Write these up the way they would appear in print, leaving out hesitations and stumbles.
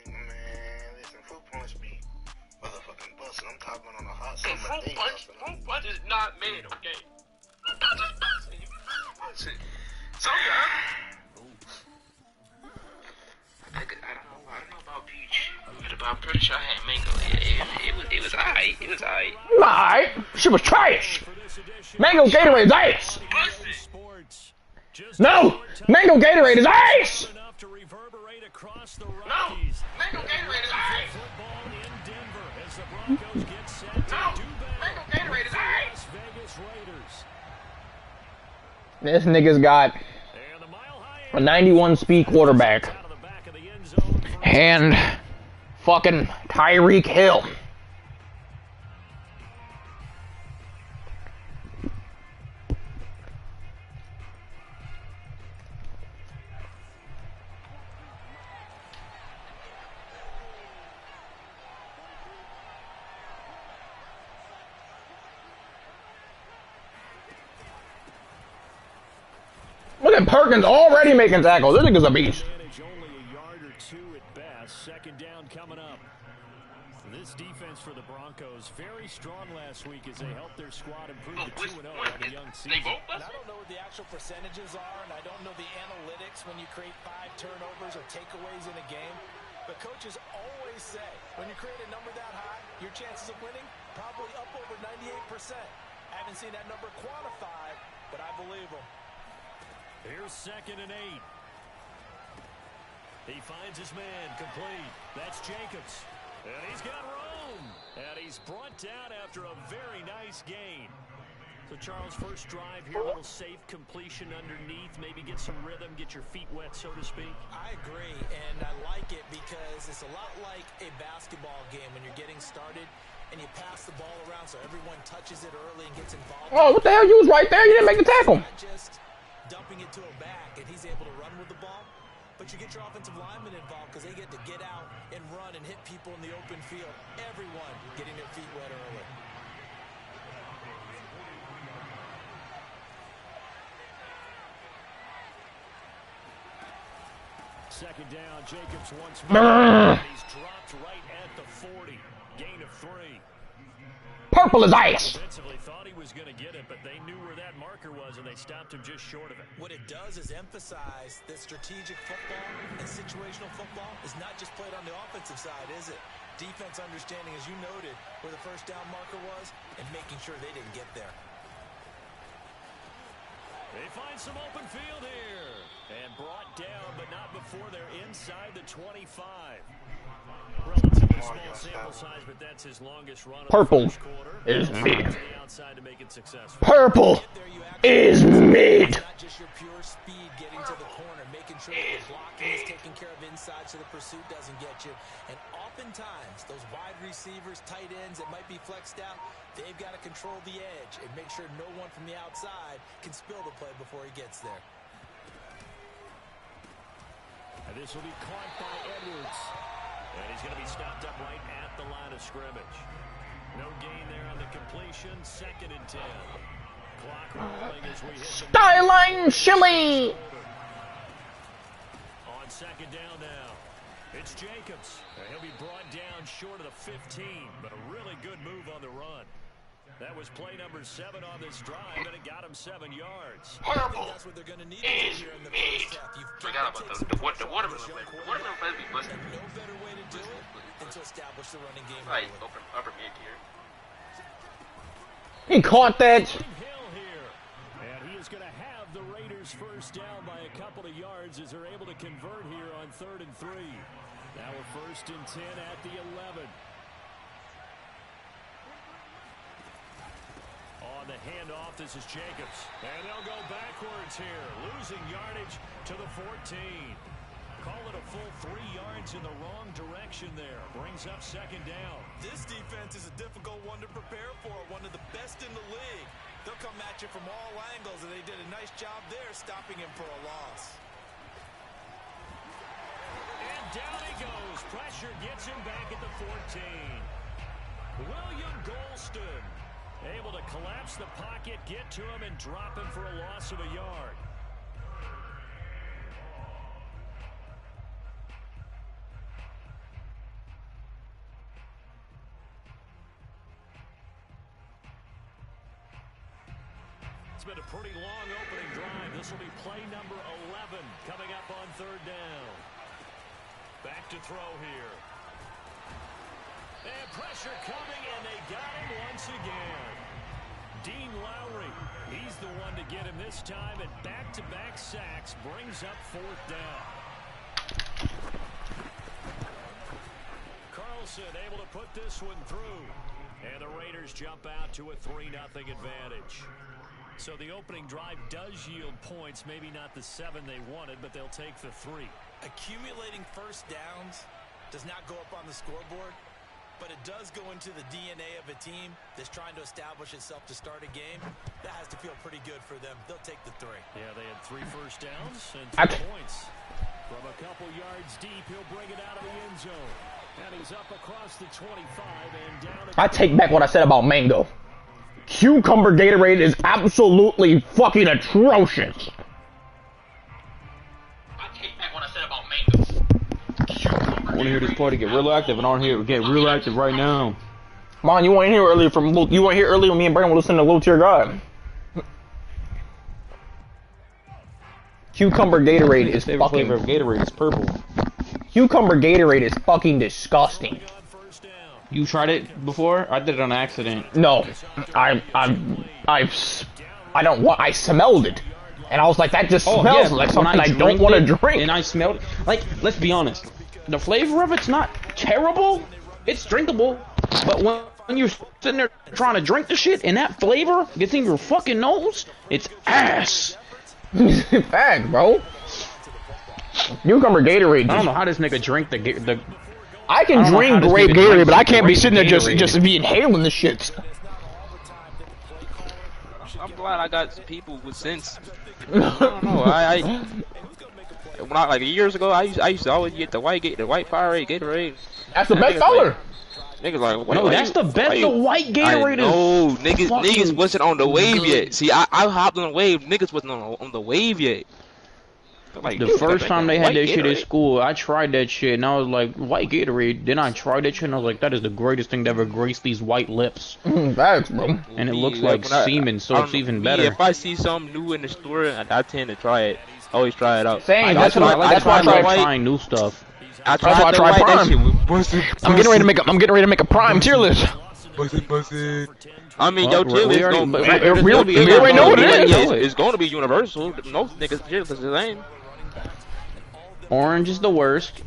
man, listen, fruit punch be motherfucking busting. I'm talking on a hot Hey, summer day. fruit punch is not made, okay? Fruit punch is busting. You busting. I don't know about peach, but I'm pretty sure I had mango. It was alright. It was alright. Alright, she was trash. Mango Gatorade is ice. No, Mango Gatorade is ice. No, mango Gatorade is ice. No, mango Gatorade is ice. This nigga's got a 91 speed quarterback and fucking Tyreek Hill. Look at Perkins already making tackles. This nigga's a beast. Only a yard or two at best. Second down coming up. This defense for the Broncos very strong last week as they helped their squad improve to 2-0 on the young season. And I don't know what the actual percentages are, and I don't know the analytics when you create 5 turnovers or takeaways in a game. But coaches always say when you create a number that high, your chances of winning probably up over 98%. I haven't seen that number quantified, but I believe them. Here's 2nd and 8. He finds his man complete. That's Jacobs. And he's got room. And he's brought down after a very nice gain. So, Charles, first drive here, a little safe completion underneath. Maybe get some rhythm, get your feet wet, so to speak. I agree, and I like it because it's a lot like a basketball game when you're getting started and you pass the ball around so everyone touches it early and gets involved. Oh, what the hell? You was right there. You didn't make the tackle. Not just dumping it to a back and he's able to run with the ball, but you get your offensive linemen involved because they get to get out and run and hit people in the open field. Everyone getting their feet wet early. Second down, Jacobs once more. He's dropped right at the 40. Gain of 3. Purple is ice. Defensively thought he was going to get it, but they knew where that marker was, and they stopped him just short of it. What it does is emphasize that strategic football and situational football is not just played on the offensive side, is it? Defense understanding, as you noted, where the first down marker was and making sure they didn't get there. They find some open field here. And brought down, but not before they're inside the 25. Relatively small sample size, but that's his longest run. Purple is mid. Outside to make it successful. Purple is mid. Not just your pure speed getting to the corner, making sure that the blocking is taken care of inside so the pursuit doesn't get you. And oftentimes, those wide receivers, tight ends that might be flexed out, they've got to control the edge and make sure no one from the outside can spill the play before he gets there. And this will be caught by Edwards. And he's going to be stopped up right at the line of scrimmage. No gain there on the completion. 2nd and 10. Clock rolling as we hit the Skyline Chili. on 2nd down now. It's Jacobs. And he'll be brought down short of the 15, but a really good move on the run. That was play number 7 on this drive, and it got him 7 yards. Purple That's what they're going to need here in the first half. You've Forgot about the watermelon flavor. Watermelon flavor be busting. no better way to do it than to establish the running game. Right, early. upper mid tier. He caught that. Hill here. And he is going to have the Raiders first down by a couple of yards as they're able to convert here on 3rd and 3. Now we're 1st and 10 at the 11. On the handoff, this is Jacobs. And they'll go backwards here, losing yardage to the 14. Call it a full 3 yards in the wrong direction there. Brings up 2nd down. This defense is a difficult one to prepare for, one of the best in the league. They'll come at you from all angles, and they did a nice job there stopping him for a loss. And down he goes. Pressure gets him back at the 14. William Golston able to collapse the pocket, get to him, and drop him for a loss of a yard. It's been a pretty long opening drive. This will be play number 11 coming up on third down. Back to throw here. And pressure coming, and they got him once again. Dean Lowry, he's the one to get him this time, and back-to-back sacks brings up fourth down. Carlson able to put this one through. And the Raiders jump out to a 3-0 advantage. So the opening drive does yield points, maybe not the 7 they wanted, but they'll take the 3. Accumulating first downs does not go up on the scoreboard, but it does go into the DNA of a team that's trying to establish itself to start a game. That has to feel pretty good for them. They'll take the 3. Yeah, they had 3 first downs and 3 points. From a couple yards deep, he'll bring it out of the end zone. And he's up across the 25 and down. I take back what I said about Mango. Cucumber Gatorade is absolutely fucking atrocious. I take back what I said about Mango. I want to hear this party get real active, and I want to hear it get real active right now. Man, you weren't here earlier when me and Brandon were listening to Little Tear God. Cucumber Gatorade is Favorite fucking. flavor of Gatorade is purple. Cucumber Gatorade is fucking disgusting. You tried it before? I did it on accident. No, I don't want. I smelled it, and I was like, that just smells like something I don't want to drink. And I smelled it. Like, let's be honest, the flavor of it's not terrible. It's drinkable, but when you're sitting there trying to drink the shit and that flavor gets in your fucking nose, it's ass. Fact, bro. Cucumber Gatorade. I don't know how this nigga drink the. I can drink grape Gatorade, but I can't be sitting there just be inhaling the shit. I'm glad I got people with sense. I don't know. When like years ago, I used to always get the white Powerade Gatorade. That's the best color. Niggas like, no, that's the best. The white Gatorade is. No, niggas wasn't on the wave yet. See, I hopped on the wave. Niggas wasn't on the wave yet. Like, the first time they had that shit at school, I tried that shit, and I was like, white Gatorade. Then I tried that shit, and I was like, that is the greatest thing to ever grace these white lips. Thanks, bro. And it looks like semen, so it's even better. If I see something new in the store, I tend to try it. Always try it out. Same. That's why I try trying new stuff. That's why I try Prime. I'm getting ready to make a Prime tier list. I mean, yo, tier list we already know what it is. It's going to be universal. Most niggas tier list is the same. Orange is the worst.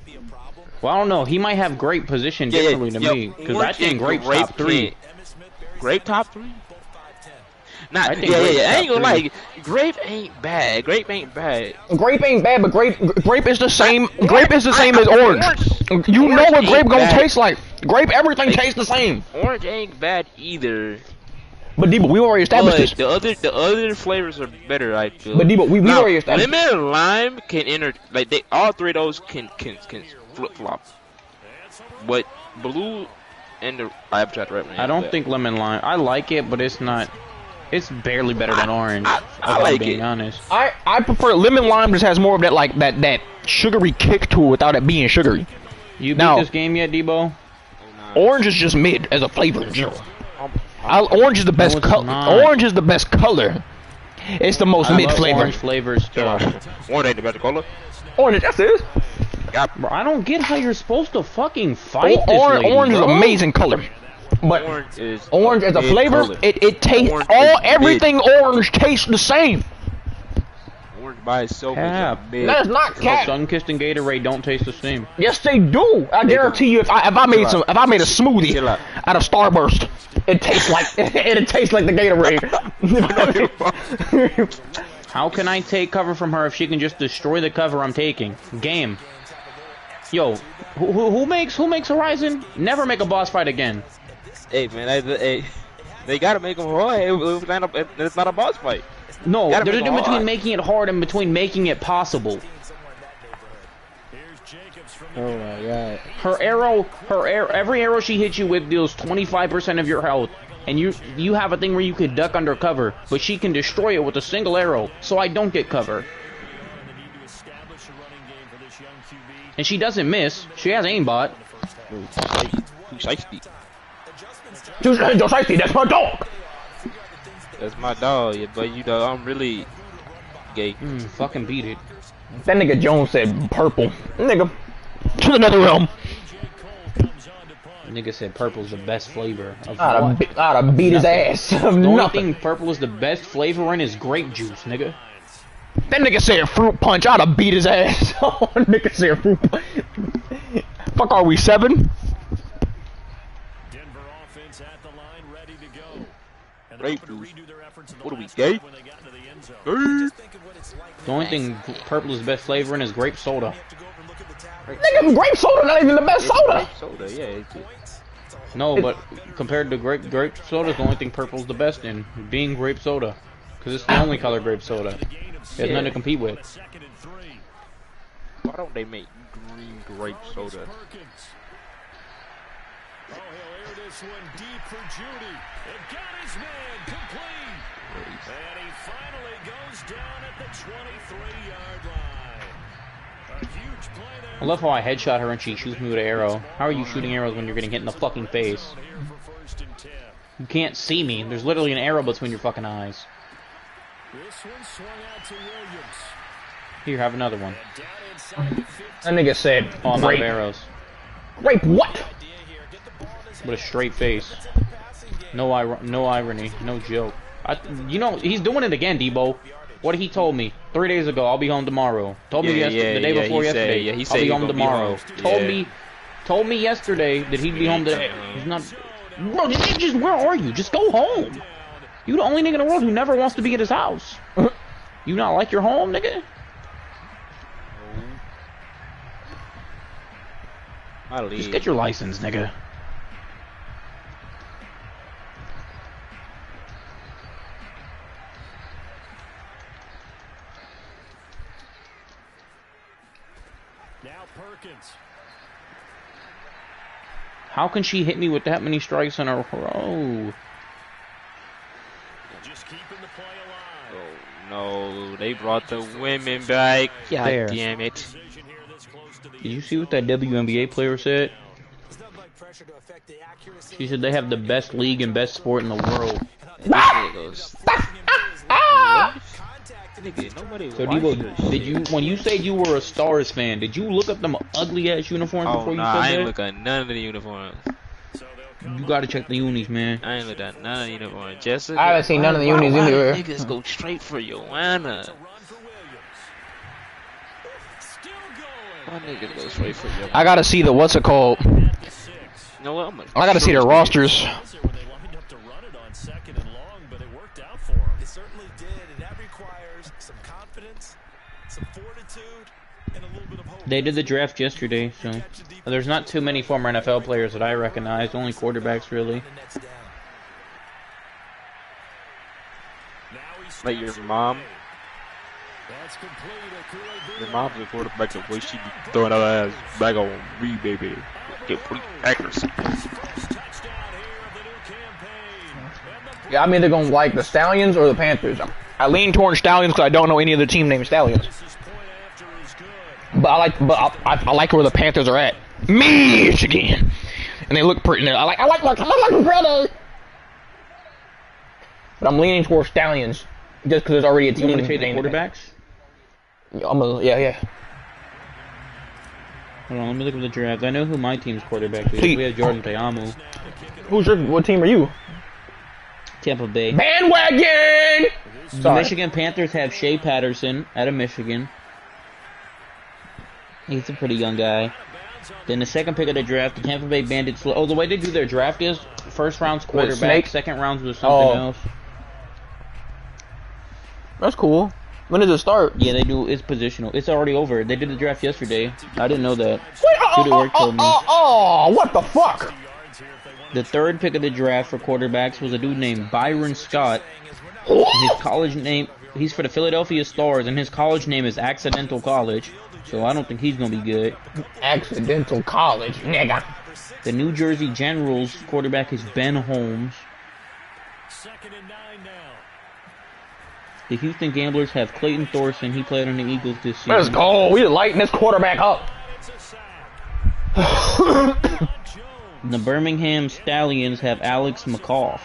Well, I don't know. He might have grape position differently to me, because I think grape's top 3. Grape top 3? Not, I ain't gonna lie. Grape ain't bad. Grape ain't bad, but grape is the same. Grape is the same as orange. You know what grape gonna taste like. Grape, everything tastes the same. Orange ain't bad either. But Debo, we already established this. The other flavors are better, I feel. But Debo, we already established. Lemon and lime can enter, like all 3 of those can flip flop. But blue and the I don't think lemon lime. I like it, but it's not. It's barely better than orange. I like being honest. I prefer lemon lime. Just has more of that that sugary kick to it without it being sugary. You beat this game yet, Debo? Orange is just mid as a flavor in general. Orange is the best color. Orange is the best color. It's the most mid flavor. Orange flavors stuff. Orange ain't the best color. Orange, that's it. Bro, I don't get how you're supposed to fucking fight this lady, Orange is amazing color. But orange as a flavor, it tastes everything orange tastes the same. Orange by itself that is not cat. Sunkissed and Gatorade don't taste the same. Yes, they do. I guarantee you, if I made a smoothie out of Starburst, it tastes like the Gatorade. How can I take cover from her if she can just destroy the cover I'm taking? Game. Yo, who makes Horizon? Never make a boss fight again. Hey man, they gotta make them hard. It's not a boss fight. No, there's a difference between making it hard and between making it possible. Oh my god. Her arrow, every arrow she hits you with deals 25% of your health, and you have a thing where you could duck under cover, but she can destroy it with a single arrow, so I don't get cover. And she doesn't miss. She has aimbot. That's my dog. That's my dog, yeah, but you know I'm really gay. Fucking beat it. That nigga Jones said purple. Nigga, to another realm. Nigga said purple's the best flavor of I'd have beat his ass. The only Nothing. thing purple is the best flavor in is grape juice, nigga. That nigga said fruit punch. I'd have beat his ass. Oh, nigga said fruit punch. Fuck, are we 7? Denver offense at the line, ready to go. And they're hoping to redo their efforts in the What are we, last gay? drive when they got into the end zone. The only thing purple is the best flavor in is grape soda. Nigga, grape soda not even the best soda. Soda, yeah. No, but compared to grape soda, the only thing purple's the best in being grape soda, because it's the only color grape soda. There's nothing to compete with. Why don't they make green grape soda? Oh, he'll air this one deep for Judy. It got his man complete. And he finally goes down at the 23-yard line. A huge play there. I love how I headshot her and she shoots me with an arrow. How are you shooting arrows when you're getting hit in the fucking face? You can't see me. There's literally an arrow between your fucking eyes. This one swung out to Williams. Here, have another one. And down inside the 15. That nigga said Oh, I'm out of grape. arrows. Grape what? With a straight face. No irony. No joke. You know, he's doing it again, Debo. What he told me 3 days ago, I'll be home tomorrow. Told me the day before yesterday, he said I'll be he home gonna be tomorrow. home. Told me yesterday that he'd be home today. He's not. Bro, just where are you? Just go home. You the only nigga in the world who never wants to be at his house. You not like your home, nigga? Just get your license, nigga. Now Perkins. How can she hit me with that many strikes in a row? Just keeping the play alive. Oh no, they brought the women back. God There. damn it. Decision here this close to the Did you see what that WNBA player said? She said they have the best league and best sport in the world. So Debo, did you, when you said you were a Stars fan, did you look up them ugly ass uniforms Oh before you nah, said I that? ain't look at none of the uniforms. You gotta check the unis, man. I ain't looked at none of the uniforms. Jessica, I haven't seen none of the unis why either. Niggas go straight for Joanna. Why niggas go straight for Joanna? I gotta see the what's it called. You know what? I gotta see their rosters. When they lined up to run it on second and long, but it worked out for them. It certainly did, and that requires some confidence, some fortitude, and a little bit of hope. They did the draft yesterday, so there's not too many former NFL players that I recognize. Only quarterbacks, really. Like your mom. That's complete. Your mom's a quarterback, the way she be throwing that ass back on me, baby. Get pretty accuracy. Yeah, I'm either gonna like the Stallions or the Panthers. I lean towards Stallions because I don't know any other team named Stallions. But I like where the Panthers are at. Michigan, and they look pretty. I like them pretty. But I'm leaning towards Stallions just because there's already a team. You want to take the named quarterbacks? Yeah. Hold on, let me look at the draft. I know who my team's quarterback is. Please. We have Jordan Teamu. What team are you? Tampa Bay. Bandwagon! The Sorry. Michigan Panthers have Shea Patterson out of Michigan. He's a pretty young guy. Then the second pick of the draft, the Tampa Bay Bandits. Oh, the way they do their draft is first round's quarterback, Snake? second round's with something else. That's cool. When does it start? Yeah, they do. It's positional. It's already over. They did the draft yesterday. I didn't know that. Wait, Shooter Work told me. what the fuck? The third pick of the draft for quarterbacks was a dude named Byron Scott. His college name, he's for the Philadelphia Stars, and his college name is Accidental College. So I don't think he's gonna be good. Accidental College, nigga. The New Jersey Generals quarterback is Ben Holmes. Second and 9 now. The Houston Gamblers have Clayton Thorson. He played on the Eagles this season. Let's go. We lighting this quarterback up. It's a sack. The Birmingham Stallions have Alex McCough.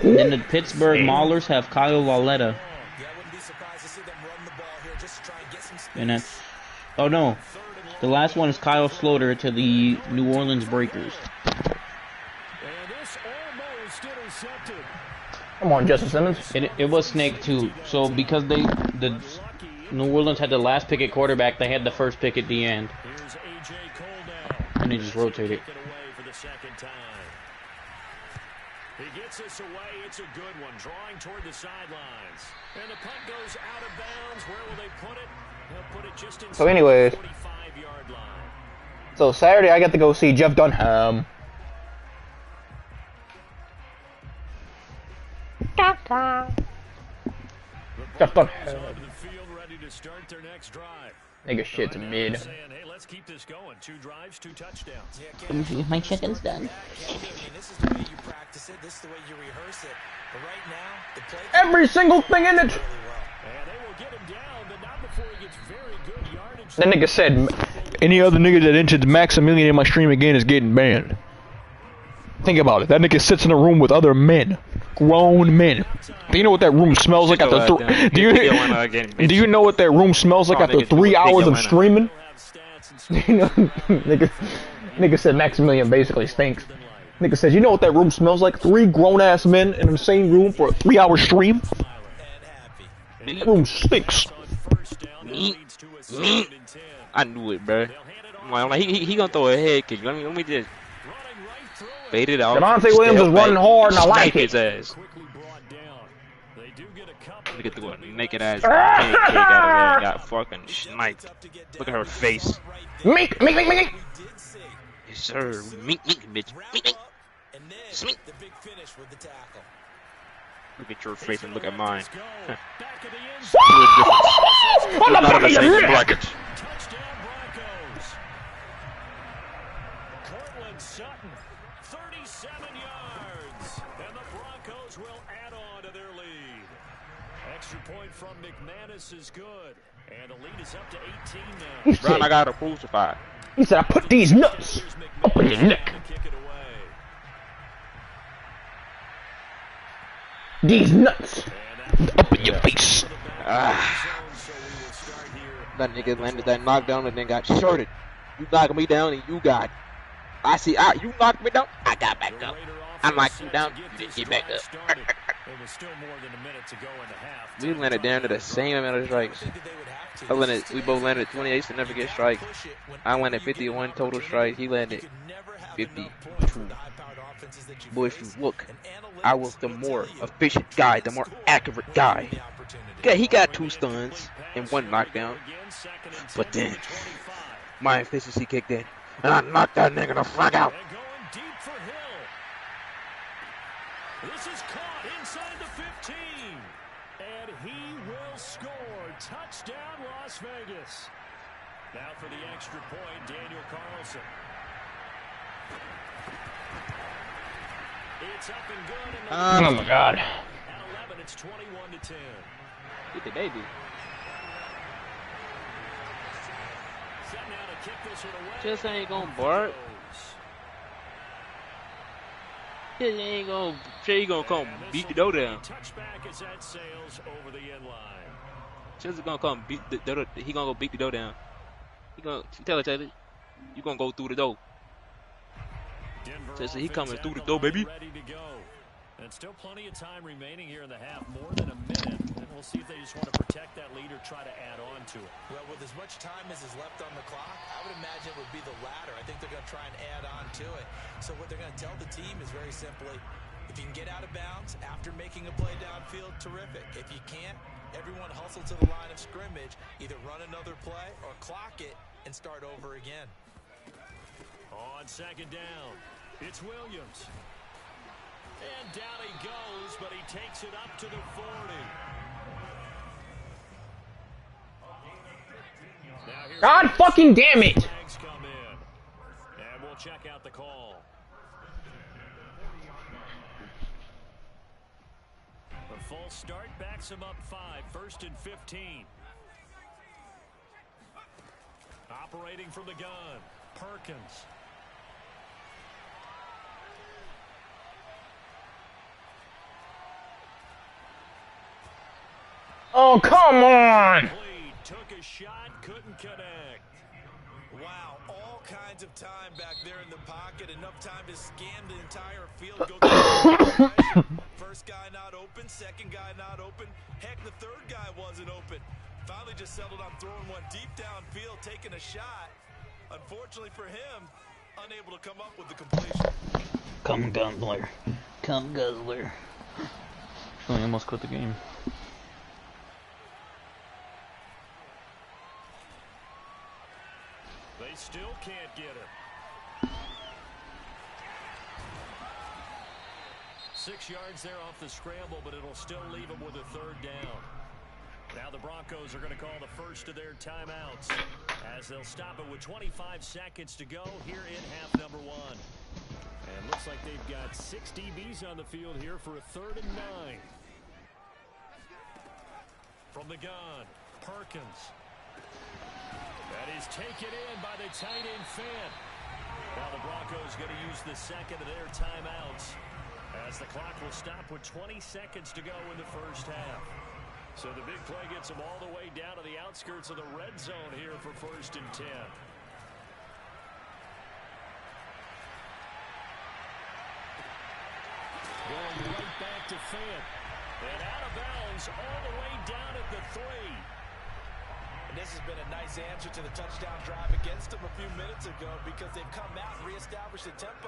And then the Pittsburgh Maulers have Kyle Lauletta. And that's, oh no, the last one is Kyle Sloter to the New Orleans Breakers. Come on, Justin Simmons. It was Snake too. So because the New Orleans had the last pick at quarterback, they had the first pick at the end. And they just rotated. He gets this away. It's a good one. Drawing toward the sidelines. And the punt goes out of bounds. Where will they put it? They'll put it just inside So anyways, the 45-yard line. so Saturday I got to go see Jeff Dunham. Jeff Dunham. Nigga shit's mid. Hey, let's keep this going. 2 drives, 2 touchdowns. Let me see if my chicken's done. This is the way you practice it. This is the way you rehearse it. But right now, the play Every single thing in it. and they will get him down, but not before he gets very good yardage. That nigga said, any other nigga that enters Maximilian in my stream again is getting banned. Think about it. That nigga sits in a room with other men. Grown men. Do you know what that room smells like after do you know what that room smells like after 3 hours of streaming? You know, nigga said Maximilian basically stinks. Nigga says, you know what that room smells like? 3 grown-ass men in the same room for a 3-hour stream? That room stinks. I knew it, bro. Like, he gonna throw a head kick. Let me just bait it out. Devontae Williams is running hard, and I like it. His ass. Look at the naked ass head kick out of there. Got fucking sniped. Look at her face. Meek. Yes, sir. Meek, bitch. Meek. Smeek. Look at your face and look at mine. On the back of your neck. Touchdown Broncos. Cortland Sutton, 37 yards. And the Broncos will add on to their lead. Extra point from McManus is good. And the lead is up to 18 now. Brown, I got a crucified. He said, I put these nuts up in your neck. These nuts up in your face. That nigga landed that knockdown and then got shorted. You knocked me down and you got. You knocked me down. I got back up. I knocked you down. You didn't get back up. We landed down to the same amount of strikes. We both landed 28 to never get strike. I landed 51 total strikes. He landed 52. Boy, if you look, I was the more efficient guy, the more accurate guy. Yeah, he got 2 stuns and 1 knockdown. But then, my efficiency kicked in, and I knocked that nigga the fuck out. This is caught inside the 15. And he will score. Touchdown, Las Vegas. Now for the extra point, Daniel Carlson. It's up and good. Oh my God. At 11, it's 21-10. Get the baby. Set now to kick this one away. Just ain't gonna bark. He gonna come beat the dough down. Touchback is at Sales over the end line. Just gonna come beat the dough. He gonna go beat the dough down. He gonna tell it, Taylor. You gonna go through the dough. Just he coming through the door, baby. Ready to go. And still plenty of time remaining here in the half, more than a minute. And we'll see if they just want to protect that lead or try to add on to it. Well, with as much time as is left on the clock, I would imagine it would be the latter. I think they're going to try and add on to it. So what they're going to tell the team is very simply, if you can get out of bounds after making a play downfield, terrific. If you can't, everyone hustle to the line of scrimmage, either run another play or clock it and start over again. On second down, it's Williams. And down he goes, but he takes it up to the 40. God fucking damn it! Come in, and we'll check out the call. The false start backs him up 5, 1st and 15. Operating from the gun, Perkins. Oh, come on! Took a shot, couldn't connect. Wow, all kinds of time back there in the pocket. Enough time to scan the entire field. Go through the first guy not open, second guy not open. Heck, the third guy wasn't open. Finally just settled on throwing one deep downfield, taking a shot. Unfortunately for him, unable to come up with the completion. Come Guzzler. Come Guzzler. So he almost quit the game. They still can't get her. 6 yards there off the scramble, but it'll still leave them with a third down. Now the Broncos are going to call the first of their timeouts as they'll stop it with 25 seconds to go here in half number 1. And looks like they've got 6 DBs on the field here for a 3rd and 9. From the gun, Perkins. That is taken in by the tight end Fant. Now the Broncos going to use the second of their timeouts as the clock will stop with 20 seconds to go in the first half. So the big play gets them all the way down to the outskirts of the red zone here for 1st and 10. Going right back to Fant. And out of bounds all the way down at the 3. And this has been a nice answer to the touchdown drive against them a few minutes ago because they've come out and reestablished the tempo.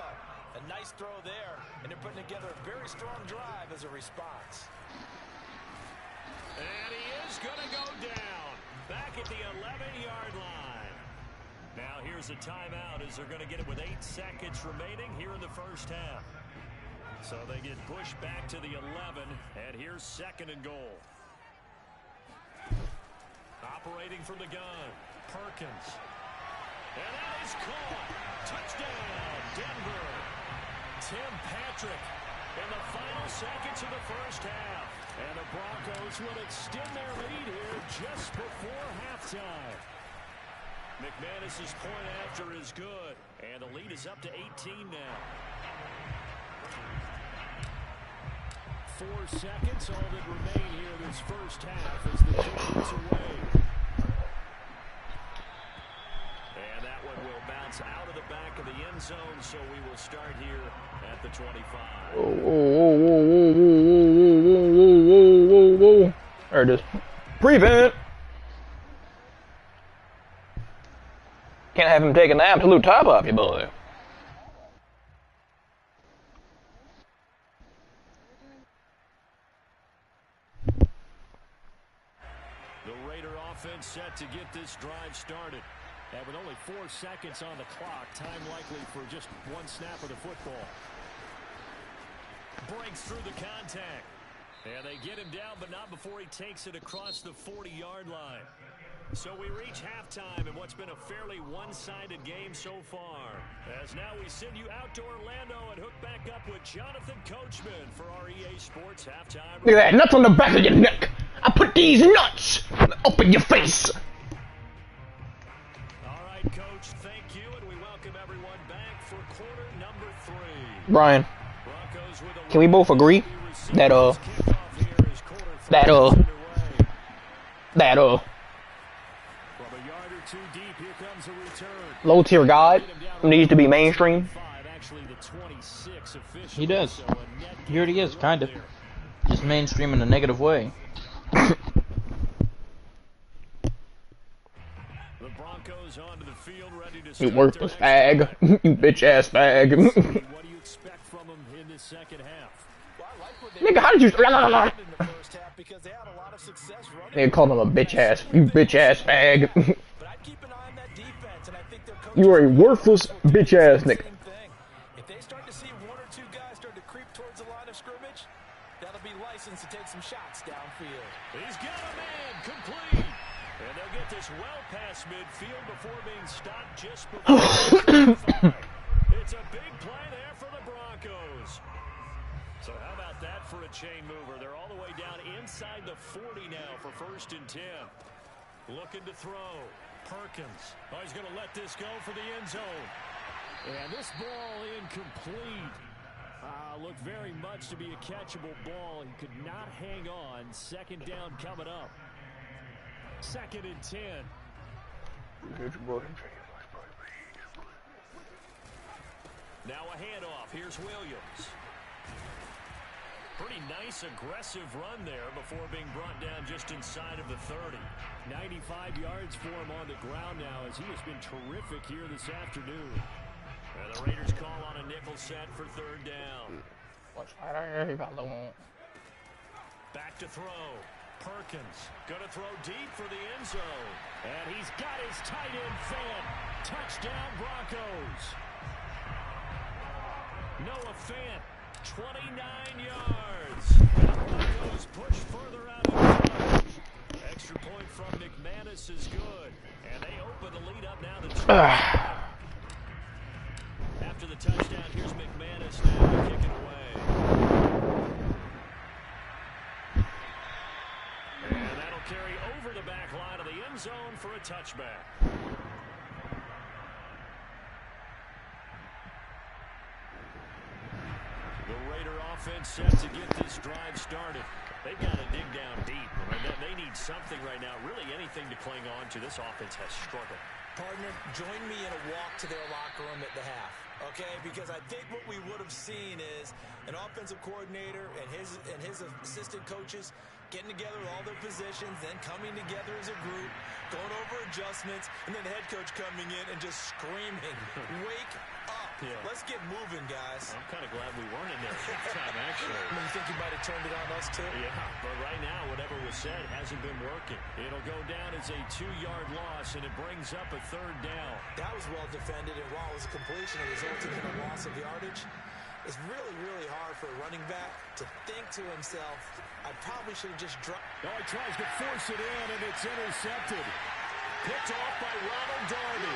A nice throw there, and they're putting together a very strong drive as a response. And he is going to go down back at the 11-yard line. Now here's a timeout as they're going to get it with 8 seconds remaining here in the first half. So they get pushed back to the 11, and here's 2nd and goal. Operating from the gun, Perkins. And that is caught. Touchdown, Denver. Tim Patrick in the final seconds of the first half. And the Broncos will extend their lead here just before halftime. McManus's point after is good. And the lead is up to 18 now. 4 seconds, all that remain here this first half as the kick is away. And that one will bounce out of the back of the end zone, so we will start here at the 25. Whoa. There it is. Prevent! Can't have him taking the absolute top off you, boy. Offense set to get this drive started. And with only 4 seconds on the clock, time likely for just one snap of the football. Breaks through the contact. And they get him down, but not before he takes it across the 40-yard line. So we reach halftime in what's been a fairly one-sided game so far. As now we send you out to Orlando and hook back up with Jonathan Coachman for our EA Sports Halftime. Look at that, nuts on the back of your neck. I put these nuts up in your face. All right, Coach, thank you, and we welcome everyone back for quarter number 3. Brian, can we both agree that low tier God needs to be mainstream? He does. He already is, kind of. Just mainstream in a negative way. You worthless fag. You bitch ass fag. What do you expect from him in this second half? Nigga, how did you... Nigga called him a bitch ass. You bitch ass fag. You are a worthless bitch ass nigga. If they start to see 1 or 2 guys start to creep towards the line of scrimmage, that'll be licensed to take some shots downfield. He's got a man complete. And they'll get this well past midfield before being stopped just before It's a big play there for the Broncos. So how about that for a chain mover? They're all the way down inside the 40 now for 1st and 10. Looking to throw. Perkins. Oh, he's going to let this go for the end zone. And this ball incomplete. Looked very much to be a catchable ball. He could not hang on. Second down coming up. 2nd and 10. Now a handoff. Here's Williams. Pretty nice, aggressive run there before being brought down just inside of the 30. 95 yards for him on the ground now as he has been terrific here this afternoon. And the Raiders call on a nickel set for 3rd down. Back to throw. Perkins going to throw deep for the end zone. And he's got his tight end Fant. Touchdown Broncos. Noah Fant, 29 yards. And the Broncos push further out of front. Extra point from McManus is good. And they open the lead up now to 2. After the touchdown, here's McManus now to kick it away. And that'll carry over the back line of the end zone for a touchback. The Raider offense set to get this drive started. They've got to dig down deep. They need something right now, really anything to cling on to. This offense has struggled. Partner, join me in a walk to their locker room at the half, okay? Because I think what we would have seen is an offensive coordinator and his assistant coaches getting together with all their positions, then coming together as a group, going over adjustments, and then the head coach coming in and just screaming, wake up. Yeah. Let's get moving, guys. I'm kind of glad we weren't in there at time, actually. You think you might have turned it on us, too? Yeah, but right now, whatever was said hasn't been working. It'll go down as a 2-yard loss, and it brings up a 3rd down. That was well defended, and while it was a completion, it resulted in a loss of yardage. It's really, really hard for a running back to think to himself, I probably should have just dropped. Oh, he tries to force it in, and it's intercepted. Picked off by Ronald Darby.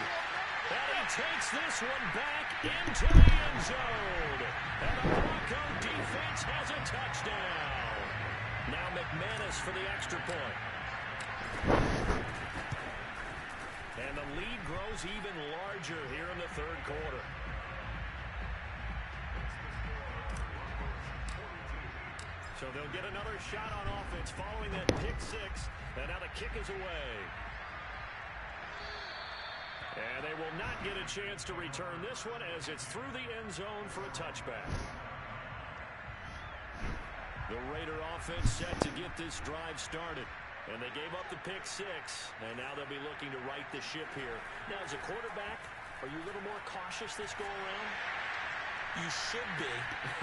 And he takes this one back into the end zone. And the Bronco defense has a touchdown. Now McManus for the extra point. And the lead grows even larger here in the 3rd quarter. So they'll get another shot on offense following that pick 6. And now the kick is away. And they will not get a chance to return this one as it's through the end zone for a touchback. The Raider offense set to get this drive started. And they gave up the pick 6. And now they'll be looking to right the ship here. Now, as a quarterback, are you a little more cautious this go around? You should be,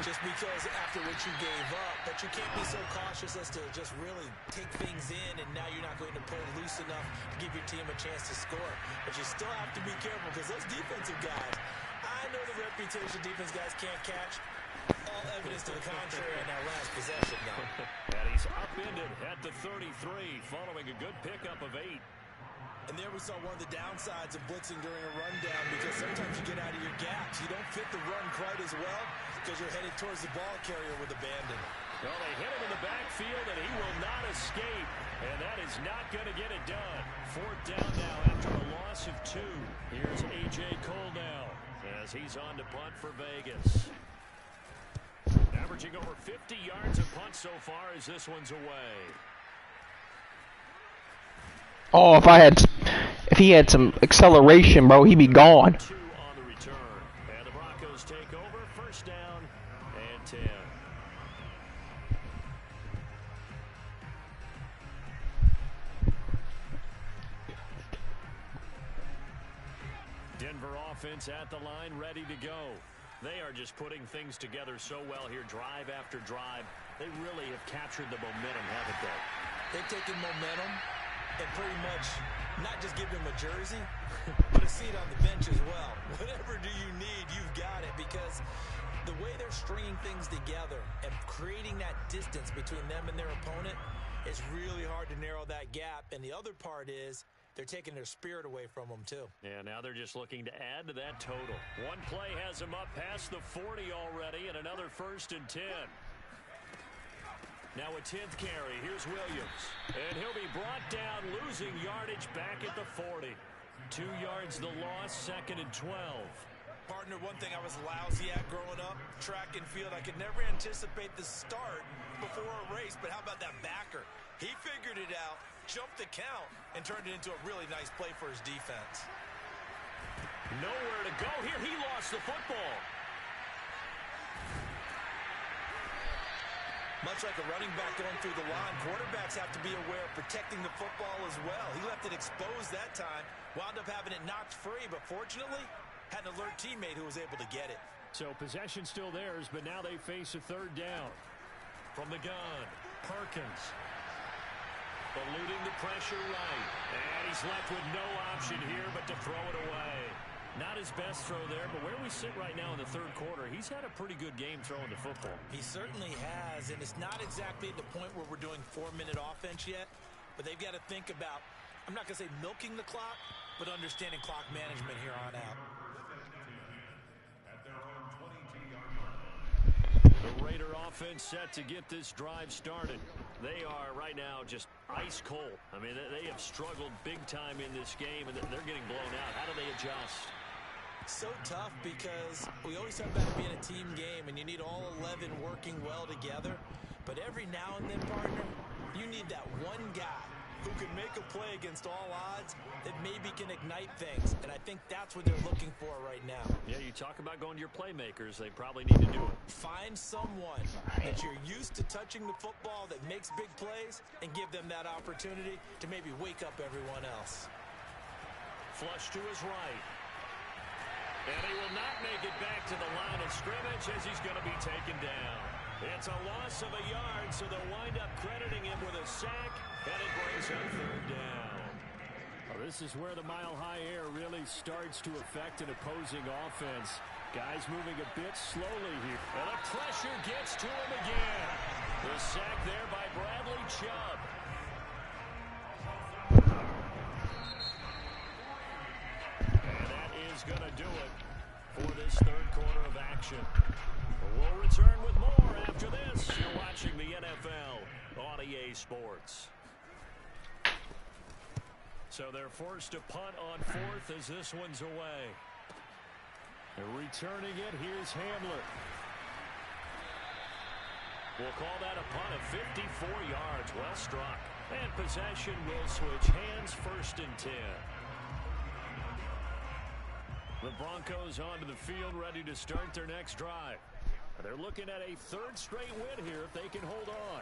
just because after what you gave up, but you can't be so cautious as to just really take things in, and now you're not going to play loose enough to give your team a chance to score. But you still have to be careful, because those defensive guys, I know the reputation defense guys can't catch. All evidence to the contrary in that last possession, though. And he's upended at the 33, following a good pickup of 8. And there we saw one of the downsides of blitzing during a rundown, because sometimes you get out of your gaps. You don't fit the run quite as well because you're headed towards the ball carrier with abandon. Well, they hit him in the backfield, and he will not escape. And that is not going to get it done. 4th down now after a loss of 2. Here's A.J. Cole now as he's on to punt for Vegas. Averaging over 50 yards a punt so far as this one's away. Oh, if he had some acceleration, bro, he'd be gone. 2 on the return. And the Broncos take over. 1st down and 10. Denver offense at the line, ready to go. They are just putting things together so well here, drive after drive. They really have captured the momentum, haven't they? They've taken momentum and pretty much not just give them a jersey, but a seat on the bench as well. Whatever do you need, you've got it, because the way they're stringing things together and creating that distance between them and their opponent is really hard to narrow that gap. And the other part is they're taking their spirit away from them, too. Yeah, now they're just looking to add to that total. One play has them up past the 40 already, and another 1st and 10. Now a 10th carry. Here's Williams. And he'll be brought down, losing yardage back at the 40. 2 yards the loss, 2nd and 12. Partner, one thing I was lousy at growing up, track and field, I could never anticipate the start before a race, but how about that backer? He figured it out, jumped the count, and turned it into a really nice play for his defense. Nowhere to go here. He lost the football. Much like a running back going through the line, quarterbacks have to be aware of protecting the football as well. He left it exposed that time, wound up having it knocked free, but fortunately, had an alert teammate who was able to get it. So possession still theirs, but now they face a third down. From the gun, Perkins. Eluding the pressure right. And he's left with no option here but to throw it away. Not his best throw there, but where we sit right now in the third quarter, he's had a pretty good game throwing the football. He certainly has, and it's not exactly at the point where we're doing 4-minute offense yet, but they've got to think about, I'm not going to say milking the clock, but understanding clock management here on out. The Raider offense set to get this drive started. They are right now just ice cold. I mean, they have struggled big time in this game, and they're getting blown out. How do they adjust? So tough because we always talk about it being a team game, and you need all 11 working well together. But every now and then, partner, you need that one guy who can make a play against all odds that maybe can ignite things. And I think that's what they're looking for right now. Yeah, you talk about going to your playmakers. They probably need to do it. Find someone that you're used to touching the football that makes big plays and give them that opportunity to maybe wake up everyone else. Flush to his right. And he will not make it back to the line of scrimmage as he's going to be taken down. It's a loss of a yard, so they'll wind up crediting him with a sack, and it brings up third down. Well, this is where the mile-high air really starts to affect an opposing offense. Guys moving a bit slowly here. And the pressure gets to him again. The sack there by Bradley Chubb. And that is going to do it for this third quarter of action. We'll return with more after this. You're watching the NFL on EA Sports. So they're forced to punt on fourth as this one's away. They're returning it. Here's Hamler. We'll call that a punt of 54 yards. Well struck. And possession will switch hands, 1st and 10. The Broncos onto the field, ready to start their next drive. They're looking at a third straight win here if they can hold on.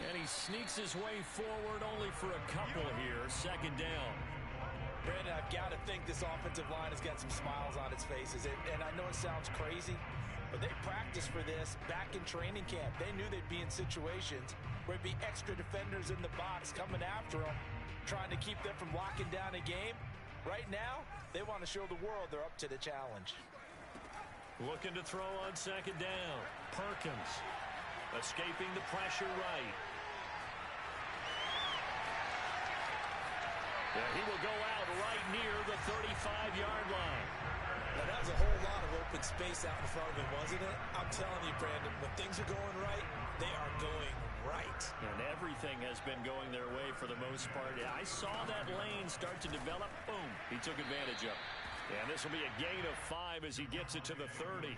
And he sneaks his way forward only for a couple here. 2nd down. Brandon, I've got to think this offensive line has got some smiles on its faces. And I know it sounds crazy, but they practiced for this back in training camp. They knew they'd be in situations where it'd be extra defenders in the box coming after them, trying to keep them from locking down a game. Right now, they want to show the world they're up to the challenge. Looking to throw on 2nd down. Perkins escaping the pressure right. Yeah, he will go out right near the 35-yard line. Now, that was a whole lot of open space out in front of him, wasn't it? I'm telling you, Brandon, when things are going right, they are going right. And everything has been going their way for the most part. I saw that lane start to develop. Boom. He took advantage of it. And this will be a gain of 5 as he gets it to the 30.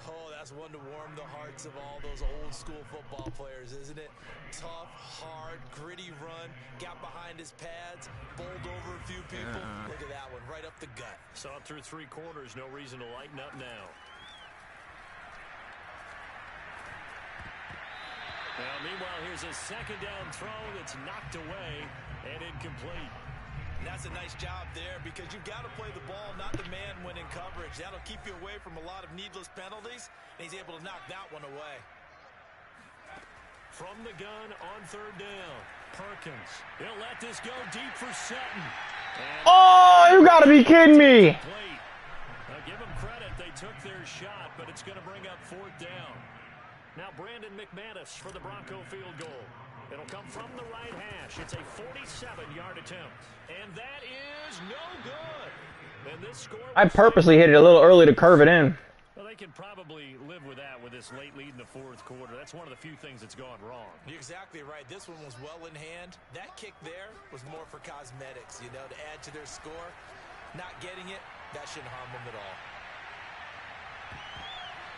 Oh, that's one to warm the hearts of all those old school football players, isn't it? Tough, hard, gritty run, got behind his pads, bowled over a few people. Look at that one, right up the gut. Saw it through 3 quarters, no reason to lighten up now. Now, meanwhile, here's a 2nd down throw that's knocked away and incomplete. And that's a nice job there because you've got to play the ball, not the man when in coverage. That'll keep you away from a lot of needless penalties, and he's able to knock that one away. From the gun on 3rd down, Perkins. He'll let this go deep for Sutton. And Oh, you gotta be kidding me. Now, give them credit. They took their shot, but it's going to bring up 4th down. Now Brandon McManus for the Bronco field goal. It'll come from the right hash. It's a 47-yard attempt. And that is no good. And this score I purposely hit it a little early to curve it in. Well, they can probably live with that with this late lead in the 4th quarter. That's one of the few things that's gone wrong. You're exactly right. This one was well in hand. That kick there was more for cosmetics, you know, to add to their score. Not getting it That shouldn't harm him at all.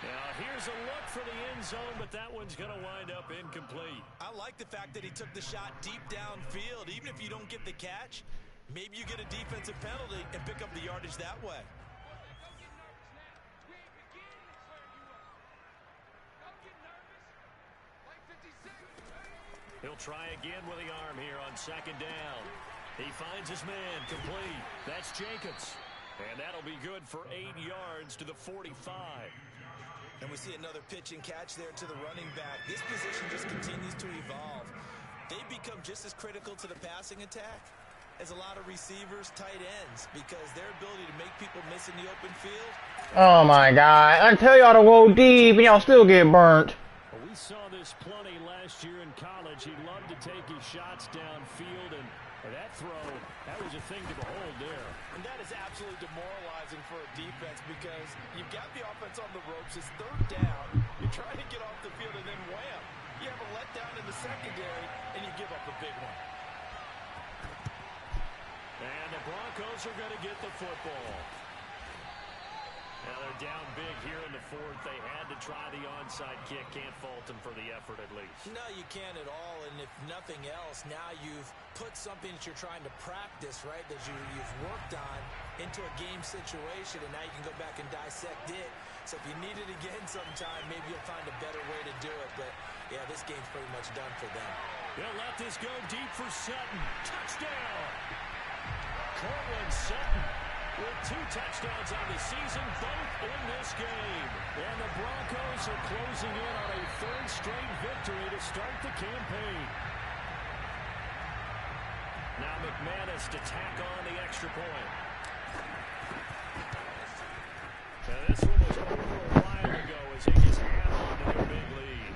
Now here's a look for the end zone, but that one's going to wind up incomplete. I like the fact that he took the shot deep downfield. Even if you don't get the catch, maybe you get a defensive penalty and pick up the yardage that way. He'll try again with the arm here on second down. He finds his man complete. That's Jacobs. And that'll be good for 8 yards to the 45. And we see another pitch and catch there to the running back. This position just continues to evolve. They become just as critical to the passing attack as a lot of receivers, tight ends, because their ability to make people miss in the open field. Oh my God! I tell y'all to go deep, and y'all still get burnt. We saw this plenty last year in college. He loved to take his shots downfield, and that throw, that was a thing to behold there. And that is absolutely demoralizing for a defense because you've got the offense on the ropes. It's third down. You're trying to get off the field, and then wham, you have a letdown in the secondary, and you give up a big one. And the Broncos are going to get the football. Now they're down big here in the fourth. They had to try the onside kick. Can't fault them for the effort at least. No, you can't at all. And if nothing else, now you've put something that you're trying to practice, right, that you've worked on into a game situation, and now you can go back and dissect it. So if you need it again sometime, maybe you'll find a better way to do it. But, yeah, this game's pretty much done for them. They'll let this go deep for Sutton. Touchdown! Cortland Sutton with 2 touchdowns on the season, both in this game. And the Broncos are closing in on a 3rd straight victory to start the campaign. Now McManus to tack on the extra point. Now this one was over a while ago as they just add on to their big lead.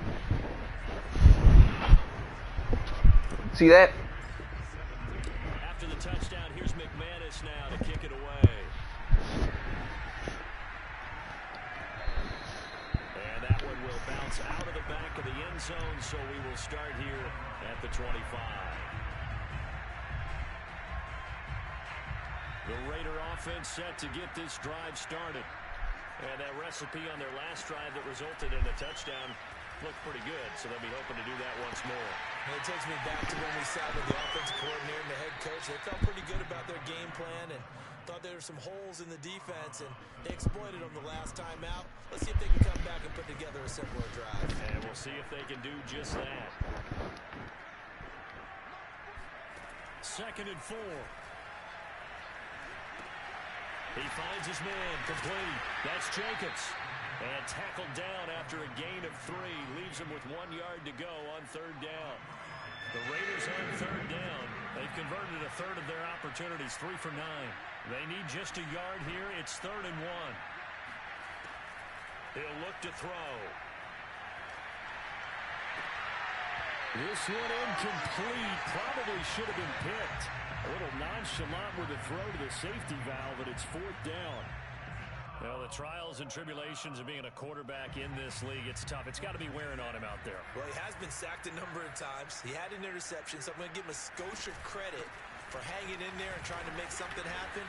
See that? After the touchdown, here's McManus now to kick it away. And that one will bounce out of the back of the end zone, so we will start here at the 25. The Raider offense set to get this drive started. And that recipe on their last drive that resulted in a touchdown looked pretty good, so they'll be hoping to do that once more. And it takes me back to when we sat with the offensive coordinator and the head coach. They felt pretty good about their game plan and thought there were some holes in the defense, and they exploited them the last time out. Let's see if they can come back and put together a similar drive. And we'll see if they can do just that. 2nd and 4. He finds his man complete. That's Jacobs. And tackled down after a gain of 3. Leaves him with 1 yard to go on 3rd down. The Raiders on 3rd down. They've converted a third of their opportunities, 3 for 9. They need just a yard here. It's 3rd and 1. He'll look to throw. This one incomplete. Probably should have been picked. A little nonchalant with a throw to the safety valve, but it's 4th down. Well, the trials and tribulations of being a quarterback in this league, it's tough. It's got to be wearing on him out there. Well, he has been sacked a number of times. He had an interception, so I'm going to give him a skosh of credit for hanging in there and trying to make something happen,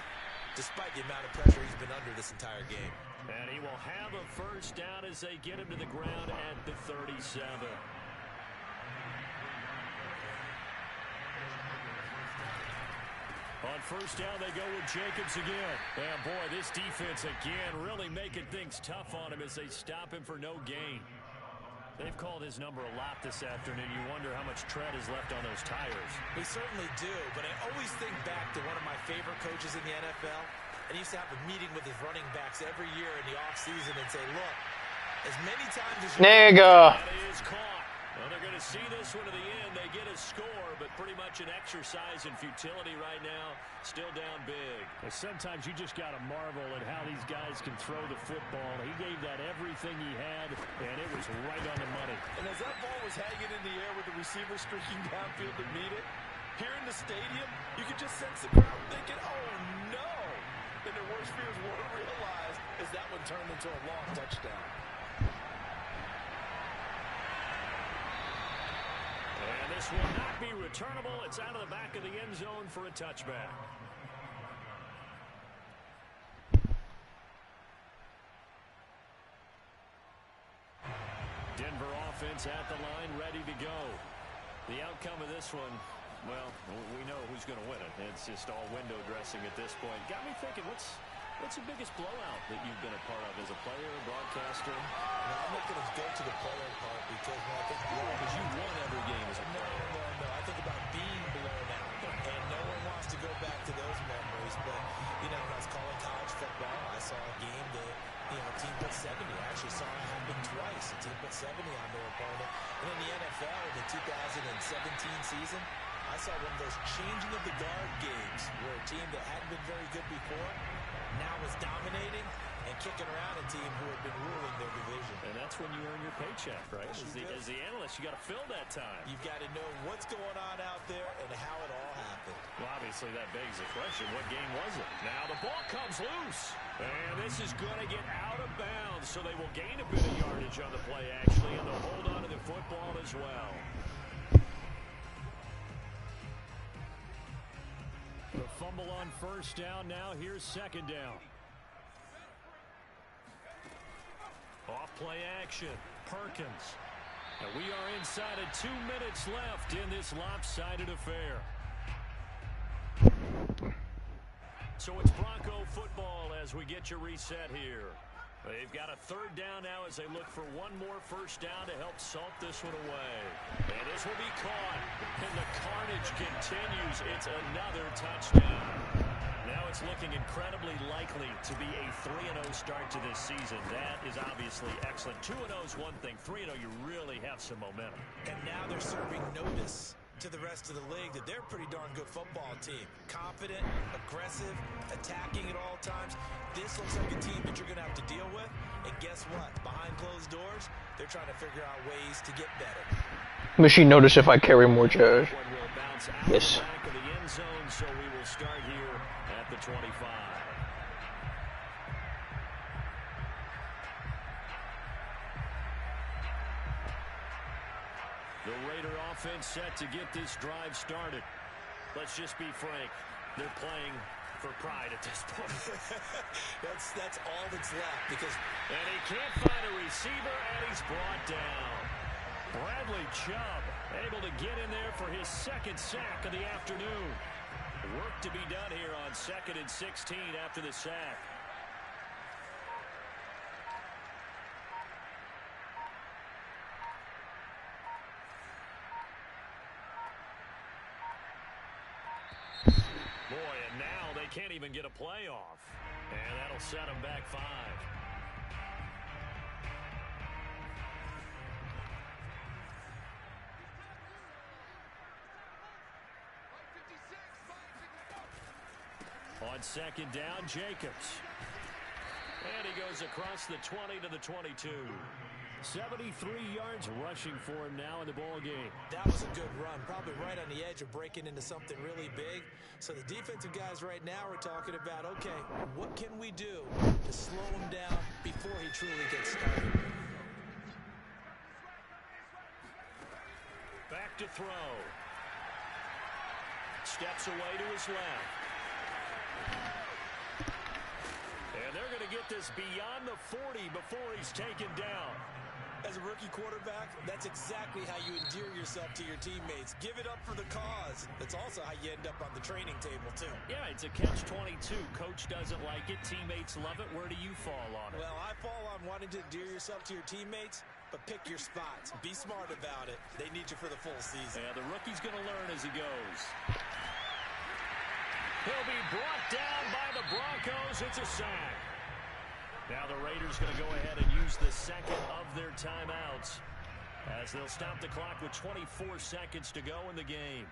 despite the amount of pressure he's been under this entire game. And he will have a 1st down as they get him to the ground at the 37. On 1st down, they go with Jacobs again. And boy, this defense again really making things tough on him as they stop him for no gain. They've called his number a lot this afternoon. You wonder how much tread is left on those tires. We certainly do, but I always think back to one of my favorite coaches in the NFL. And he used to have a meeting with his running backs every year in the offseason and say, look, as many times as you... Nigga. That is caught. Well, they're going to see this one to the end. They get a score, but pretty much an exercise in futility right now. Still down big. And sometimes you just got to marvel at how these guys can throw the football. He gave that everything he had, and it was right on the money. And as that ball was hanging in the air with the receiver streaking downfield to meet it, here in the stadium, you could just sense the crowd thinking, oh, no. And their worst fears were realized as that one turned into a long touchdown. And this will not be returnable. It's out of the back of the end zone for a touchback. Denver offense at the line, ready to go. The outcome of this one, well, we know who's going to win it. It's just all window dressing at this point. Got me thinking, what's the biggest blowout that you've been a part of as a player, broadcaster? Now, I'm not going to go to the player part because when I think blowout, Because you won every game as a player. No. I think about being blown out, and no one wants to go back to those memories. But, when I was calling college football, I saw a game that, a team put 70. I actually saw it happen twice. A team put 70 on their opponent. And in the NFL, in the 2017 season, I saw one of those changing of the guard games where a team that hadn't been very good before now was dominating and kicking around a team who had been ruling their division. And that's when you earn your paycheck, right? As the analyst, you got to fill that time. You've got to know what's going on out there and how it all happened. Well, obviously, that begs the question, what game was it? Now the ball comes loose. And this is going to get out of bounds, so they will gain a bit of yardage on the play, actually, and they'll hold on to the football as well. The fumble on first down. Now here's second down. Off play action. Perkins. And we are inside of 2 minutes left in this lopsided affair. So it's Bronco football as we get your reset here. They've got a third down now as they look for one more first down to help salt this one away. And this will be caught. And the carnage continues. It's another touchdown. Now it's looking incredibly likely to be a 3-0 start to this season. That is obviously excellent. 2-0 is one thing. 3-0, you really have some momentum. And now they're serving notice to the rest of the league that they're a pretty darn good football team. Confident, aggressive, attacking at all times. This looks like a team that you're going to have to deal with. And guess what? Behind closed doors, they're trying to figure out ways to get better. Machine notice if I carry more charge. Yes. Back of the end zone, so we will start here at the 25. The Raider offense set to get this drive started. Let's just be frank. They're playing for pride at this point. that's all that's left because... And he can't find a receiver, and he's brought down. Bradley Chubb able to get in there for his second sack of the afternoon. Work to be done here on 2nd and 16 after the sack. Boy, and now they can't even get a play off. And that'll set them back 5. On second down, Jacobs. And he goes across the 20 to the 22. 73 yards rushing for him now in the ball game. That was a good run, probably right on the edge of breaking into something really big. So the defensive guys right now are talking about, okay, what can we do to slow him down before he truly gets started? Back to throw. Steps away to his left. And they're going to get this beyond the 40 before he's taken down. As a rookie quarterback, that's exactly how you endear yourself to your teammates. Give it up for the cause. That's also how you end up on the training table, too. Yeah, it's a catch-22. Coach doesn't like it. Teammates love it. Where do you fall on it? Well, I fall on wanting to endear yourself to your teammates, but pick your spots. Be smart about it. They need you for the full season. Yeah, the rookie's going to learn as he goes. He'll be brought down by the Broncos. It's a sack. Now the Raiders going to go ahead and use the second of their timeouts as they'll stop the clock with 24 seconds to go in the game.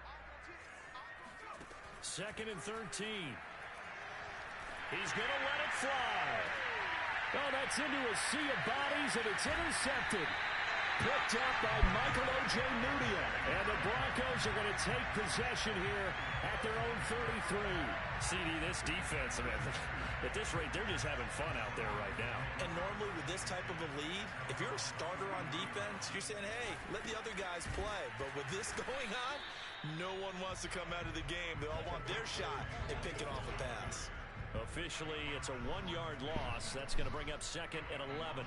2nd and 13. He's going to let it fly. Oh, that's into a sea of bodies, and it's intercepted. Picked up by Michael O.J. Mudia. And the Broncos are going to take possession here at their own 33. CD, this defense, man, at this rate, they're just having fun out there right now. And normally with this type of a lead, if you're a starter on defense, you're saying, hey, let the other guys play. But with this going on, no one wants to come out of the game. They all want their shot and pick it off a pass. Officially, it's a 1-yard loss. That's going to bring up 2nd and 11.